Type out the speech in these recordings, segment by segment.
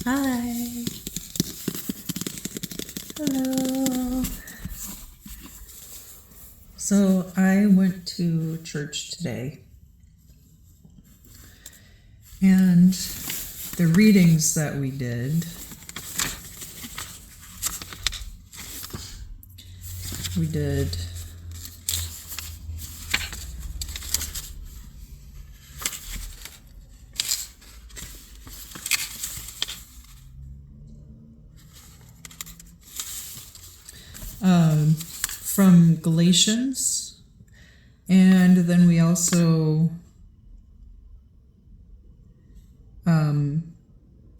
Hi. Hello. So I went to church today, and the readings that we did, from Galatians, and then we also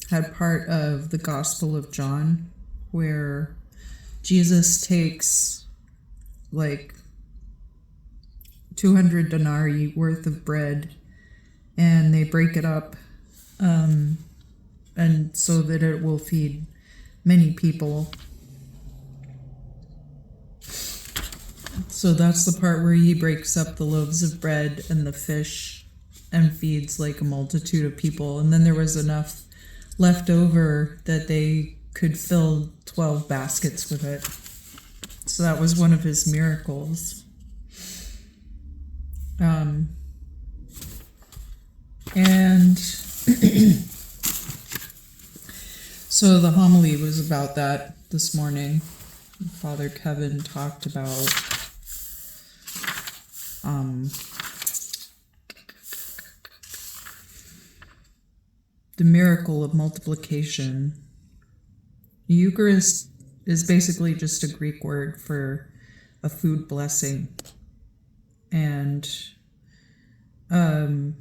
had part of the Gospel of John, where Jesus takes like 200 denarii worth of bread, and they break it up, and so that it will feed many people. So that's the part where he breaks up the loaves of bread and the fish and feeds like a multitude of people. And then there was enough left over that they could fill 12 baskets with it. So that was one of his miracles. And so the homily was about that this morning. Father Kevin talked about the miracle of multiplication. The Eucharist is basically just a Greek word for a food blessing. And one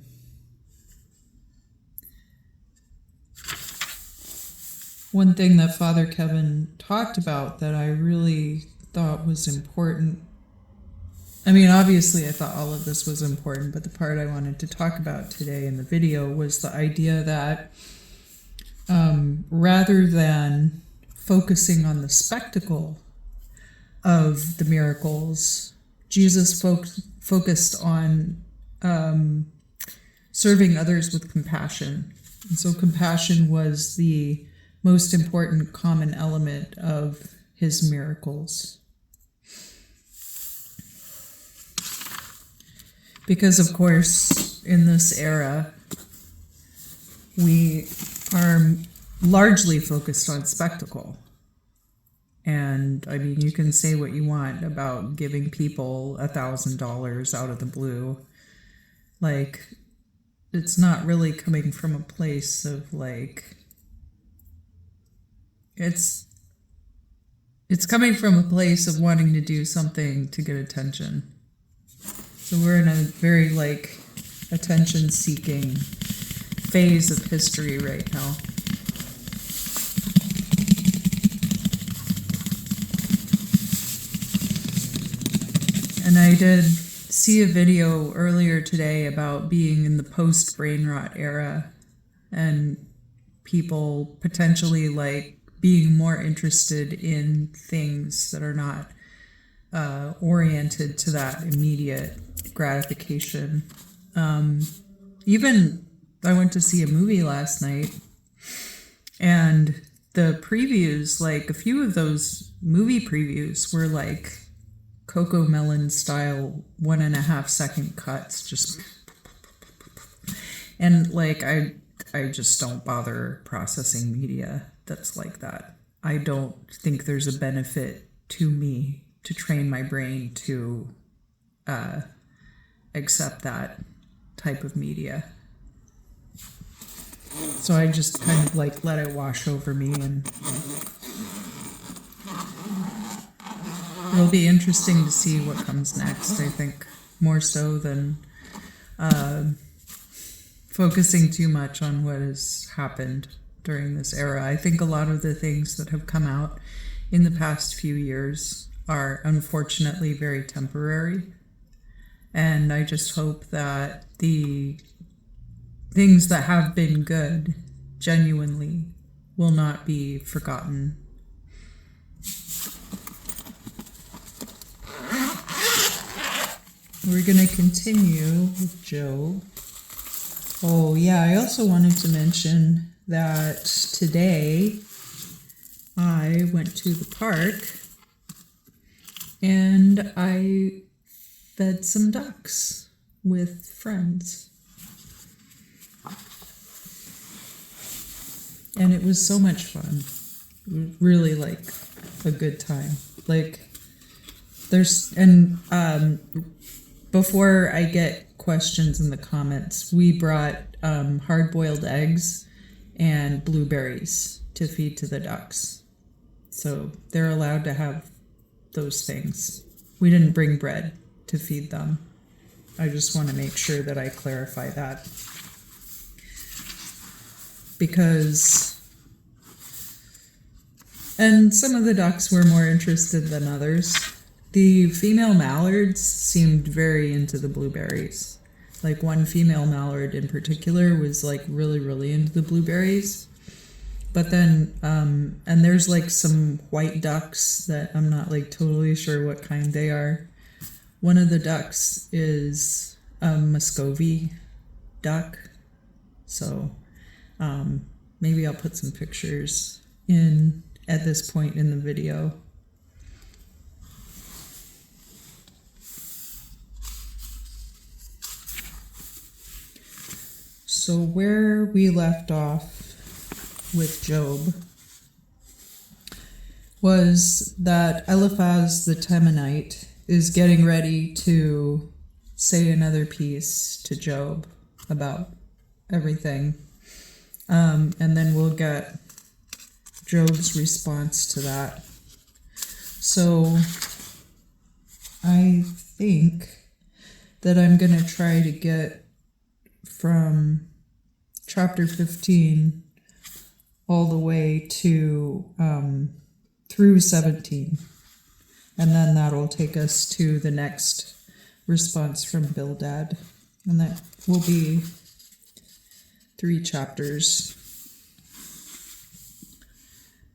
thing that Father Kevin talked about that I really thought was important, I mean, obviously I thought all of this was important, but the part I wanted to talk about today in the video was the idea that rather than focusing on the spectacle of the miracles, Jesus focused on serving others with compassion. And so compassion was the most important common element of his miracles. Because, of course, in this era, we are largely focused on spectacle. And, I mean, you can say what you want about giving people $1,000 out of the blue. Like, it's not really coming from a place of, like, it's coming from a place of wanting to do something to get attention. So we're in a very, like, attention-seeking phase of history right now. And I did see a video earlier today about being in the post-brain rot era and people potentially, like, being more interested in things that are not oriented to that immediate gratification. Even I went to see a movie last night, and the previews, like a few of those movie previews were like Coco Melon style 1.5 second cuts, just, and like I just don't bother processing media that's like that. I don't think there's a benefit to me to train my brain to accept that type of media. So I just kind of like let it wash over me, and it'll be interesting to see what comes next, I think, more so than focusing too much on what has happened during this era. I think a lot of the things that have come out in the past few years are unfortunately very temporary. And I just hope that the things that have been good genuinely will not be forgotten. We're going to continue with Joe. Oh, yeah, I also wanted to mention that today I went to the park and I fed some ducks with friends. And it was so much fun. Really like a good time. Before I get questions in the comments, we brought hard-boiled eggs and blueberries to feed to the ducks. So they're allowed to have those things. We didn't bring bread to feed them. I just want to make sure that I clarify that. And some of the ducks were more interested than others. The female mallards seemed very into the blueberries. Like one female mallard in particular was like really, really into the blueberries. But then, and there's like some white ducks that I'm not like totally sure what kind they are. One of the ducks is a Muscovy duck. So maybe I'll put some pictures in at this point in the video. So where we left off with Job was that Eliphaz the Temanite is getting ready to say another piece to Job about everything. And then we'll get Job's response to that. So I think that I'm going to try to get from chapter 15 all the way to through 17. And then that'll take us to the next response from Bildad. And that will be 3 chapters.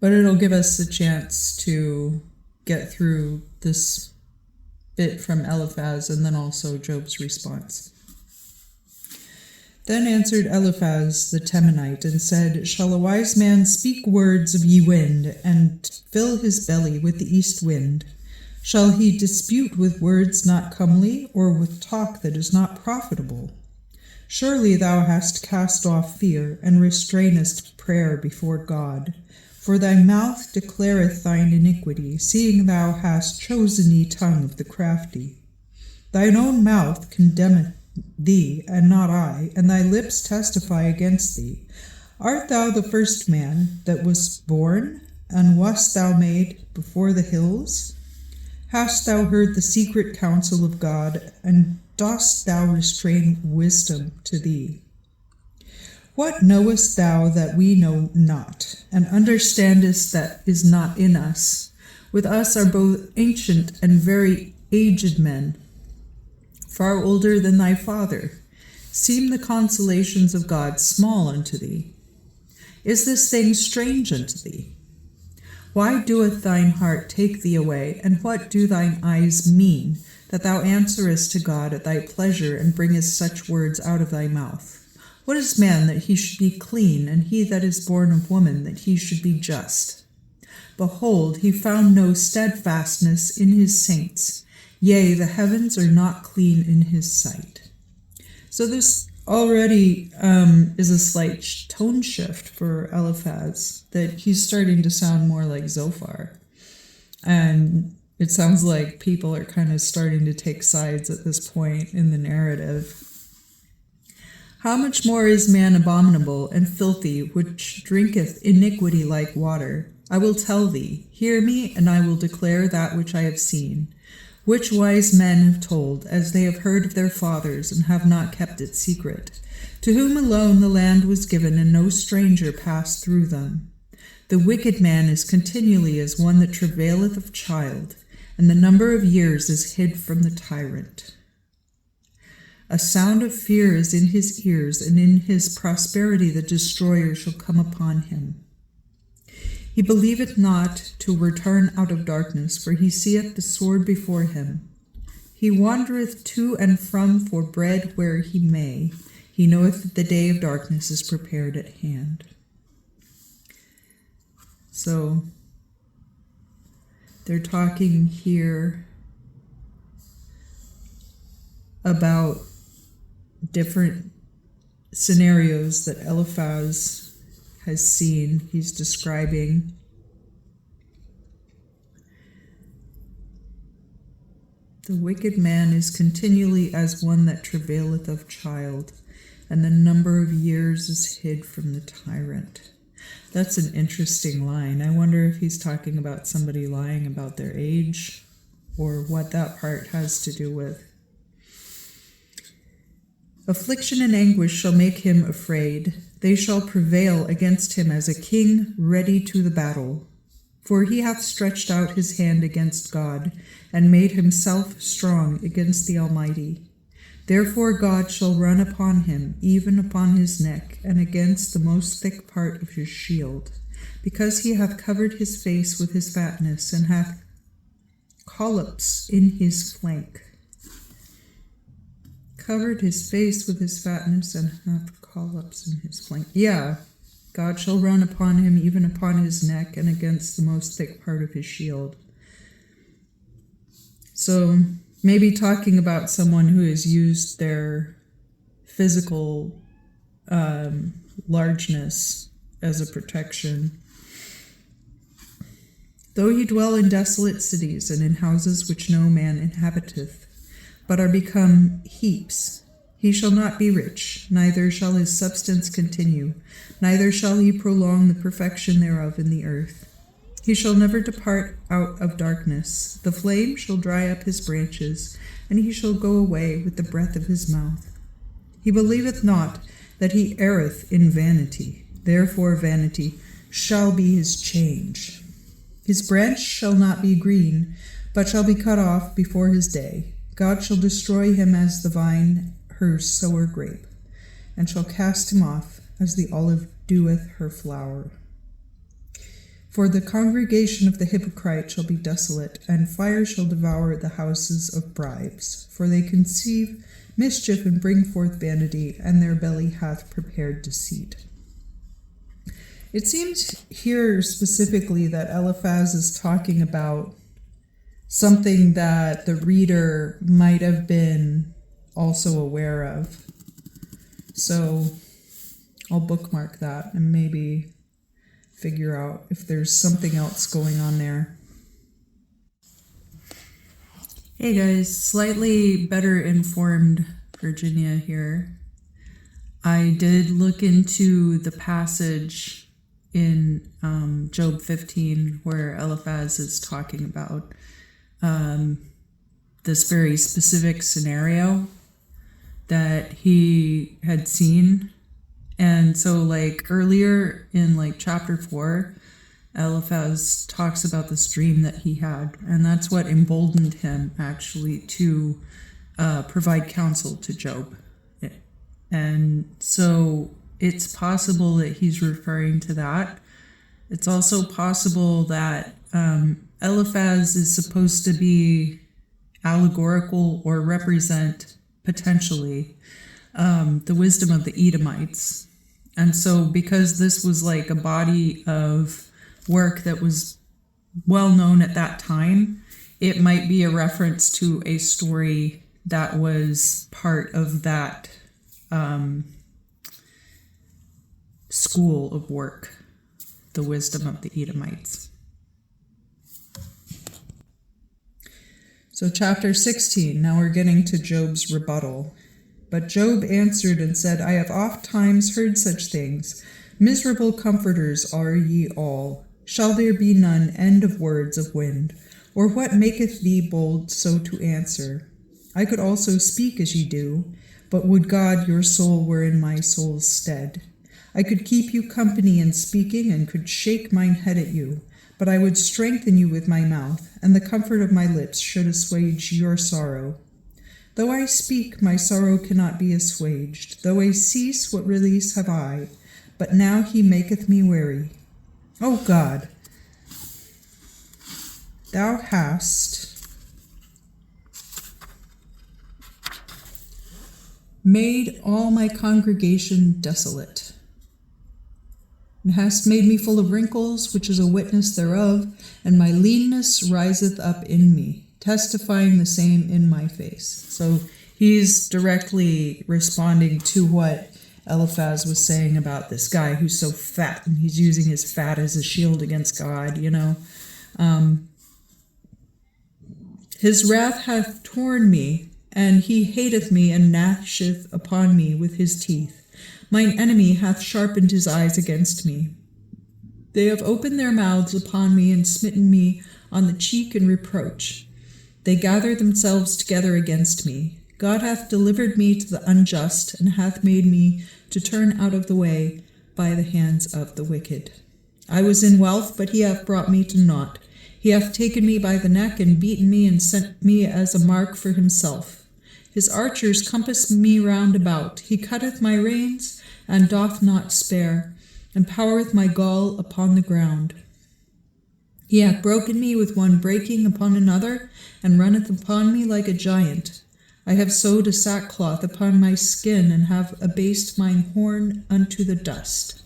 But it'll give us a chance to get through this bit from Eliphaz and then also Job's response. Then answered Eliphaz the Temanite and said, Shall a wise man speak words of ye wind, and fill his belly with the east wind? Shall he dispute with words not comely, or with talk that is not profitable? Surely thou hast cast off fear, and restrainest prayer before God. For thy mouth declareth thine iniquity, seeing thou hast chosen ye tongue of the crafty. Thine own mouth condemneth thee, and not I, and thy lips testify against thee. Art thou the first man that was born, and wast thou made before the hills? Hast thou heard the secret counsel of God, and dost thou restrain wisdom to thee? What knowest thou that we know not, and understandest that is not in us? With us are both ancient and very aged men, far older than thy father. Seem the consolations of God small unto thee? Is this thing strange unto thee? Why doeth thine heart take thee away, and what do thine eyes mean, that thou answerest to God at thy pleasure, and bringest such words out of thy mouth? What is man that he should be clean, and he that is born of woman that he should be just? Behold, he found no steadfastness in his saints. Yea, the heavens are not clean in his sight. So this already is a slight tone shift for Eliphaz, that he's starting to sound more like Zophar. And it sounds like people are kind of starting to take sides at this point in the narrative. How much more is man abominable and filthy, which drinketh iniquity like water? I will tell thee, hear me, and I will declare that which I have seen, which wise men have told, as they have heard of their fathers, and have not kept it secret, to whom alone the land was given, and no stranger passed through them. The wicked man is continually as one that travaileth of child, and the number of years is hid from the tyrant. A sound of fear is in his ears, and in his prosperity the destroyer shall come upon him. He believeth not to return out of darkness, for he seeth the sword before him. He wandereth to and from for bread where he may. He knoweth that the day of darkness is prepared at hand. So they're talking here about different scenarios that Eliphaz has seen. He's describing the wicked man is continually as one that travaileth of child, and the number of years is hid from the tyrant. That's an interesting line. I wonder if he's talking about somebody lying about their age, or what that part has to do with. Affliction and anguish shall make him afraid. They shall prevail against him as a king ready to the battle. For he hath stretched out his hand against God, and made himself strong against the Almighty. Therefore God shall run upon him, even upon his neck, and against the most thick part of his shield, because he hath covered his face with his fatness, and hath collops in his flank. Covered his face with his fatness, and hath collops in his flank. Yeah, God shall run upon him, even upon his neck, and against the most thick part of his shield. So maybe talking about someone who has used their physical largeness as a protection. Though he dwell in desolate cities, and in houses which no man inhabiteth, but are become heaps, he shall not be rich, neither shall his substance continue, neither shall he prolong the perfection thereof in the earth. He shall never depart out of darkness. The flame shall dry up his branches, and he shall go away with the breath of his mouth. He believeth not that he erreth in vanity. Therefore vanity shall be his change. His branch shall not be green, but shall be cut off before his day. God shall destroy him as the vine her sower grape, and shall cast him off as the olive doeth her flower. For the congregation of the hypocrite shall be desolate, and fire shall devour the houses of bribes. For they conceive mischief and bring forth vanity, and their belly hath prepared deceit. It seems here specifically that Eliphaz is talking about something that the reader might have been also aware of. So I'll bookmark that and maybe figure out if there's something else going on there. Hey guys, slightly better informed Virginia here. I did look into the passage in Job 15 where Eliphaz is talking about this very specific scenario that he had seen. And so like earlier in like chapter 4, Eliphaz talks about this dream that he had, and that's what emboldened him actually to provide counsel to Job. And so it's possible that he's referring to that. It's also possible that Eliphaz is supposed to be allegorical or represent potentially the wisdom of the Edomites. And so because this was like a body of work that was well known at that time, it might be a reference to a story that was part of that school of work, the wisdom of the Edomites. So chapter 16, now we're getting to Job's rebuttal. But Job answered and said, I have oft times heard such things. Miserable comforters are ye all. Shall there be none end of words of wind? Or what maketh thee bold so to answer? I could also speak as ye do, but would God your soul were in my soul's stead. I could keep you company in speaking, and could shake mine head at you, but I would strengthen you with my mouth, and the comfort of my lips should assuage your sorrow. Though I speak, my sorrow cannot be assuaged. Though I cease, what release have I? But now he maketh me weary. O God, thou hast made all my congregation desolate. and hast made me full of wrinkles, which is a witness thereof, and my leanness riseth up in me, testifying the same in my face. So he's directly responding to what Eliphaz was saying about this guy who's so fat, and he's using his fat as a shield against God, you know. His wrath hath torn me, and he hateth me, and gnasheth upon me with his teeth. Mine enemy hath sharpened his eyes against me. They have opened their mouths upon me, and smitten me on the cheek in reproach. They gather themselves together against me. God hath delivered me to the unjust, and hath made me to turn out of the way by the hands of the wicked. I was in wealth, but he hath brought me to naught. He hath taken me by the neck, and beaten me, and sent me as a mark for himself. His archers compass me round about. He cutteth my reins, and doth not spare, and poureth my gall upon the ground. He hath broken me with one breaking upon another, and runneth upon me like a giant. I have sewed a sackcloth upon my skin, and have abased mine horn unto the dust.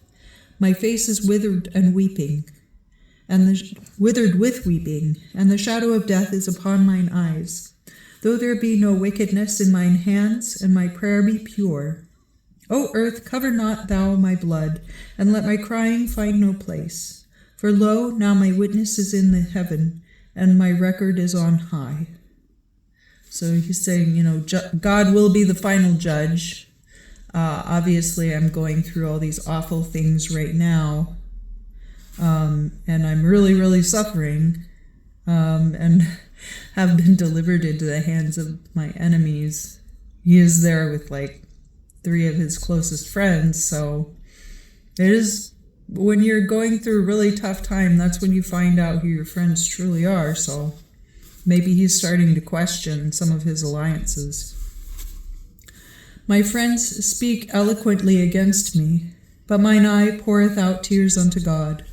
My face is withered and weeping, withered with weeping, and the shadow of death is upon mine eyes. Though there be no wickedness in mine hands, and my prayer be pure. O earth, cover not thou my blood, and let my crying find no place. For lo, now my witness is in the heaven, and my record is on high. So he's saying, you know, God will be the final judge. Obviously, I'm going through all these awful things right now, and I'm really, really suffering, and have been delivered into the hands of my enemies. He is there with like 3 of his closest friends, so it is, when you're going through a really tough time, that's when you find out who your friends truly are. So maybe he's starting to question some of his alliances. My friends speak eloquently against me, but mine eye poureth out tears unto God.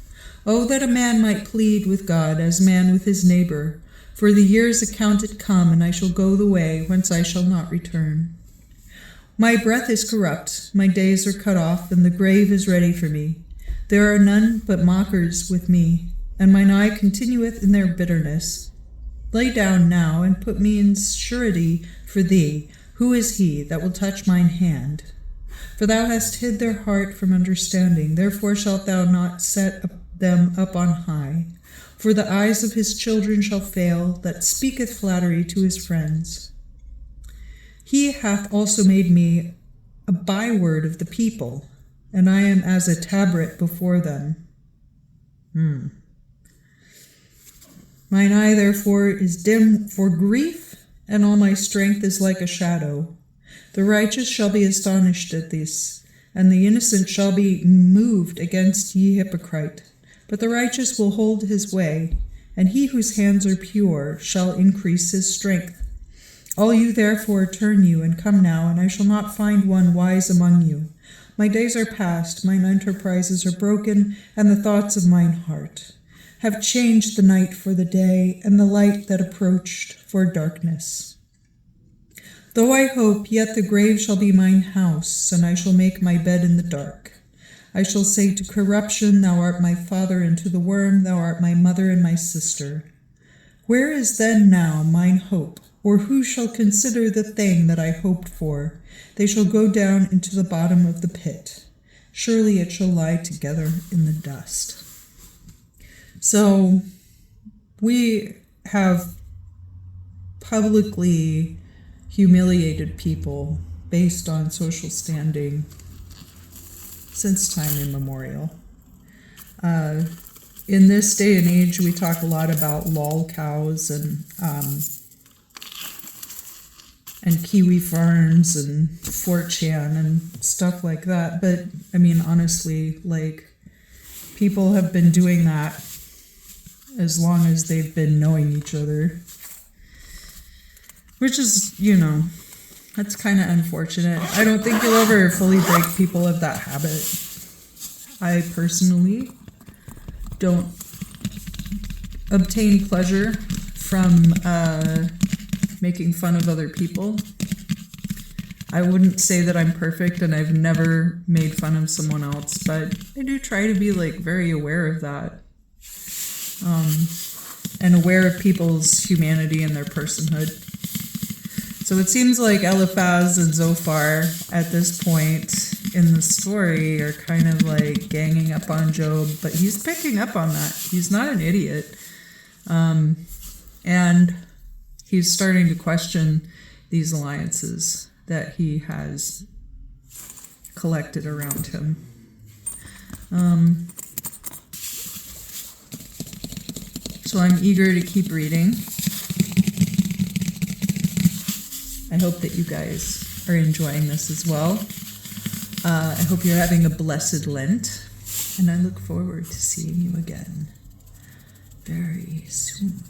Oh, that a man might plead with God as man with his neighbor, for the years accounted come, and I shall go the way whence I shall not return. My breath is corrupt, my days are cut off, and the grave is ready for me. There are none but mockers with me, and mine eye continueth in their bitterness. Lay down now, and put me in surety for thee. Who is he that will touch mine hand? For thou hast hid their heart from understanding, therefore shalt thou not set them up on high. For the eyes of his children shall fail, that speaketh flattery to his friends. He hath also made me a byword of the people, and I am as a tabret before them. Mine eye therefore is dim for grief, and all my strength is like a shadow. The righteous shall be astonished at this, and the innocent shall be moved against ye hypocrite. But the righteous will hold his way, and he whose hands are pure shall increase his strength. All you therefore turn you, and come now, and I shall not find one wise among you. My days are past, mine enterprises are broken, and the thoughts of mine heart have changed the night for the day, and the light that approached for darkness. Though I hope, yet the grave shall be mine house, and I shall make my bed in the dark. I shall say to corruption, thou art my father, and to the worm, thou art my mother and my sister. Where is then now mine hope? Or who shall consider the thing that I hoped for? They shall go down into the bottom of the pit. Surely it shall lie together in the dust. So we have publicly humiliated people based on social standing since time immemorial. In this day and age, we talk a lot about lol cows and kiwi farms and 4chan and stuff like that. But I mean, honestly, like, people have been doing that as long as they've been knowing each other, which is, you know, that's kind of unfortunate. I don't think you'll ever fully break people of that habit. I personally don't obtain pleasure from making fun of other people. I wouldn't say that I'm perfect and I've never made fun of someone else, but I do try to be like very aware of that. And aware of people's humanity and their personhood. So it seems like Eliphaz and Zophar at this point in the story are kind of like ganging up on Job, but he's picking up on that. He's not an idiot. And he's starting to question these alliances that he has collected around him. So I'm eager to keep reading. I hope that you guys are enjoying this as well. I hope you're having a blessed Lent, and I look forward to seeing you again very soon.